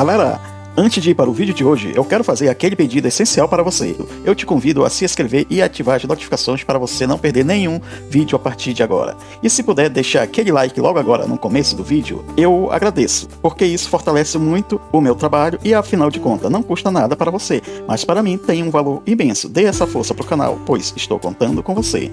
Galera, antes de ir para o vídeo de hoje, eu quero fazer aquele pedido essencial para você. Eu te convido a se inscrever e ativar as notificações para você não perder nenhum vídeo a partir de agora. E se puder deixar aquele like logo agora no começo do vídeo, eu agradeço, porque isso fortalece muito o meu trabalho e afinal de contas não custa nada para você, mas para mim tem um valor imenso. Dê essa força para o canal, pois estou contando com você.